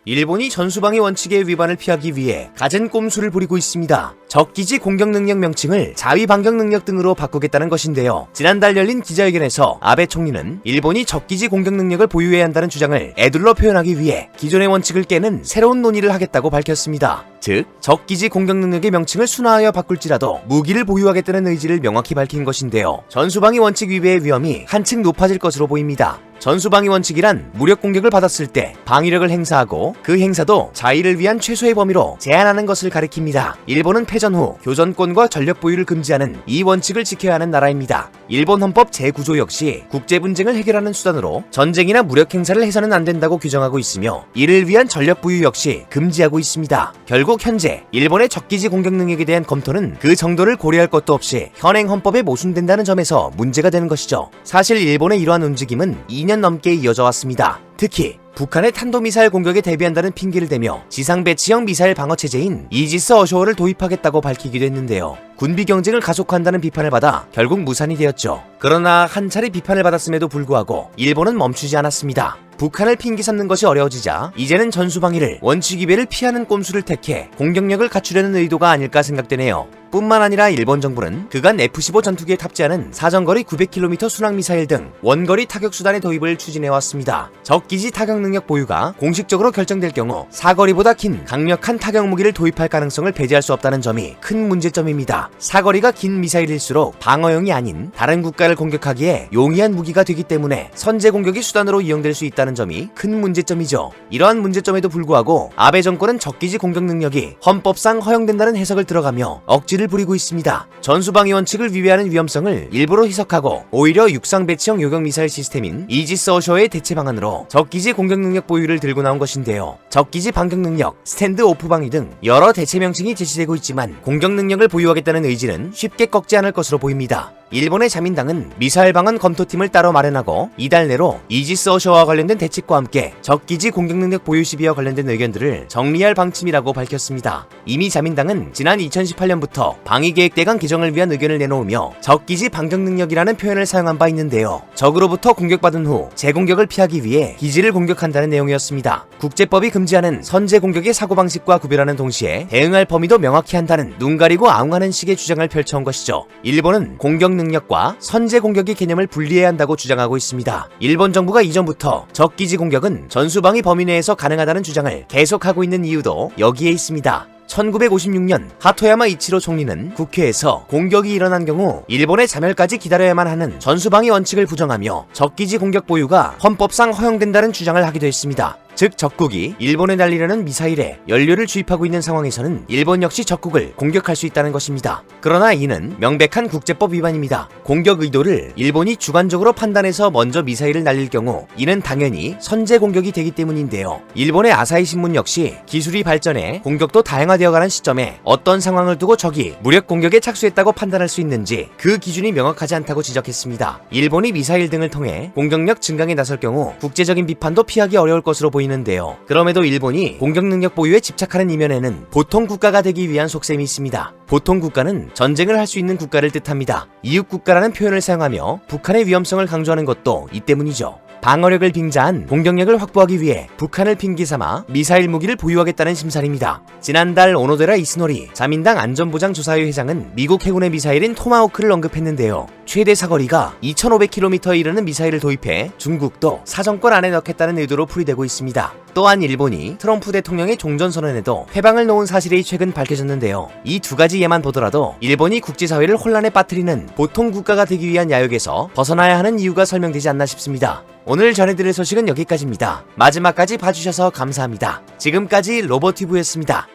일본이 전수방위 원칙의 위반을 피하기 위해 갖은 꼼수를 부리고 있습니다. 적기지 공격 능력 명칭을 자위 반격 능력 등으로 바꾸겠다는 것인데요. 지난달 열린 기자회견에서 아베 총리는 일본이 적기지 공격 능력을 보유해야 한다는 주장을 애둘러 표현하기 위해 기존의 원칙을 깨는 새로운 논의를 하겠다고 밝혔습니다. 즉, 적기지 공격 능력의 명칭을 순화하여 바꿀지라도 무기를 보유하겠다는 의지를 명확히 밝힌 것인데요. 전수방위 원칙 위배의 위험이 한층 높아질 것으로 보입니다. 전수방위 원칙이란 무력 공격을 받았을 때 방위력을 행사하고 그 행사도 자위를 위한 최소의 범위로 제한하는 것을 가리킵니다. 일본은 패전 후 교전권과 전력 보유를 금지하는 이 원칙을 지켜야 하는 나라입니다. 일본 헌법 제9조 역시 국제 분쟁을 해결하는 수단으로 전쟁이나 무력 행사를 해서는 안 된다고 규정하고 있으며 이를 위한 전력 보유 역시 금지하고 있습니다. 결국 현재 일본의 적기지 공격 능력에 대한 검토는 그 정도를 고려할 것도 없이 현행 헌법에 모순된다는 점에서 문제가 되는 것이죠. 사실 일본의 이러한 움직임은 2년 넘게 이어져 왔습니다. 특히 북한의 탄도미사일 공격에 대비한다는 핑계를 대며 지상 배치형 미사일 방어 체제인 이지스 어쇼어를 도입하겠다고 밝히기도 했는데요. 군비 경쟁을 가속화한다는 비판을 받아 결국 무산이 되었죠. 그러나 한 차례 비판을 받았음에도 불구하고 일본은 멈추지 않았습니다. 북한을 핑계 삼는 것이 어려워지자 이제는 전수방위를 원칙 위배를 피하는 꼼수를 택해 공격력을 갖추려는 의도가 아닐까 생각되네요. 뿐만 아니라 일본 정부는 그간 F-15 전투기에 탑재하는 사정거리 900km 순항미사일 등 원거리 타격수단의 도입을 추진해왔습니다. 적기지 타격 능력 보유가 공식적으로 결정될 경우 사거리보다 긴 강력한 타격 무기를 도입할 가능성을 배제할 수 없다는 점이 큰 문제점입니다. 사거리가 긴 미사일일수록 방어용이 아닌 다른 국가를 공격하기에 용이한 무기가 되기 때문에 선제 공격이 수단으로 이용될 수 있다는 점이 큰 문제점이죠. 이러한 문제점에도 불구하고 아베 정권은 적기지 공격 능력이 헌법상 허용된다는 해석을 들어가며 억지를 부리고 있습니다. 전수방위 원칙을 위배하는 위험성을 일부러 희석하고 오히려 육상 배치형 요격 미사일 시스템인 이지스 어쇼어의 대체 방안으로 적기지 공격 능력 보유를 들고 나온 것인데요. 적기지 반격 능력, 스탠드 오프 방위 등 여러 대체 명칭이 제시되고 있지만 공격 능력을 보유하겠다는 의지는 쉽게 꺾지 않을 것으로 보입니다. 일본의 자민당은 미사일 방안 검토팀을 따로 마련하고 이달 내로 이지스 어쇼어와 관련된 대책과 함께 적기지 공격 능력 보유 시비와 관련된 의견들을 정리할 방침이라고 밝혔습니다. 이미 자민당은 지난 2018년부터 방위계획대강 개정을 위한 의견을 내놓으며 적기지 반격 능력이라는 표현을 사용한 바 있는데요. 적으로부터 공격받은 후 재공격을 피하기 위해 기지를 공격한다는 내용이었습니다. 국제법이 금지하는 선제 공격의 사고방식과 구별하는 동시에 대응할 범위도 명확히 한다는 눈 가리고 아웅하는 식의 주장을 펼쳐온 것이죠. 일본은 공격 능력과 선제 공격의 개념을 분리해야 한다고 주장하고 있습니다. 일본 정부가 이전부터 적기지 공격은 전수방위 범위 내에서 가능하다는 주장을 계속하고 있는 이유도 여기에 있습니다. 1956년 하토야마 이치로 총리는 국회에서 공격이 일어난 경우 일본의 자멸까지 기다려야만 하는 전수방위 원칙을 부정하며 적기지 공격 보유가 헌법상 허용된다는 주장을 하기도 했습니다. 즉 적국이 일본에 날리려는 미사일에 연료를 주입하고 있는 상황에서는 일본 역시 적국을 공격할 수 있다는 것입니다. 그러나 이는 명백한 국제법 위반입니다. 공격 의도를 일본이 주관적으로 판단해서 먼저 미사일을 날릴 경우 이는 당연히 선제 공격이 되기 때문인데요. 일본의 아사히 신문 역시 기술이 발전해 공격도 다양화되어가는 시점에 어떤 상황을 두고 적이 무력 공격에 착수했다고 판단할 수 있는지 그 기준이 명확하지 않다고 지적했습니다. 일본이 미사일 등을 통해 공격력 증강에 나설 경우 국제적인 비판도 피하기 어려울 것으로 보입니다. 는데요. 그럼에도 일본이 공격 능력 보유에 집착하는 이면에는 보통 국가가 되기 위한 속셈이 있습니다. 보통 국가는 전쟁을 할 수 있는 국가를 뜻합니다. 이웃 국가라는 표현을 사용하며 북한의 위험성을 강조하는 것도 이 때문이죠. 방어력을 빙자한 공격력을 확보하기 위해 북한을 핑계삼아 미사일 무기를 보유하겠다는 심산입니다. 지난달 오노데라 이스노리 자민당 안전보장조사회 회장은 미국 해군의 미사일인 토마호크를 언급했는데요. 최대 사거리가 2500km에 이르는 미사일을 도입해 중국도 사정권 안에 넣겠다는 의도로 풀이되고 있습니다. 또한 일본이 트럼프 대통령의 종전선언에도 회방을 놓은 사실이 최근 밝혀졌는데요. 이 두 가지 예만 보더라도 일본이 국제사회를 혼란에 빠뜨리는 보통 국가가 되기 위한 야욕에서 벗어나야 하는 이유가 설명되지 않나 싶습니다. 오늘 전해드릴 소식은 여기까지입니다. 마지막까지 봐주셔서 감사합니다. 지금까지 로버튜브였습니다.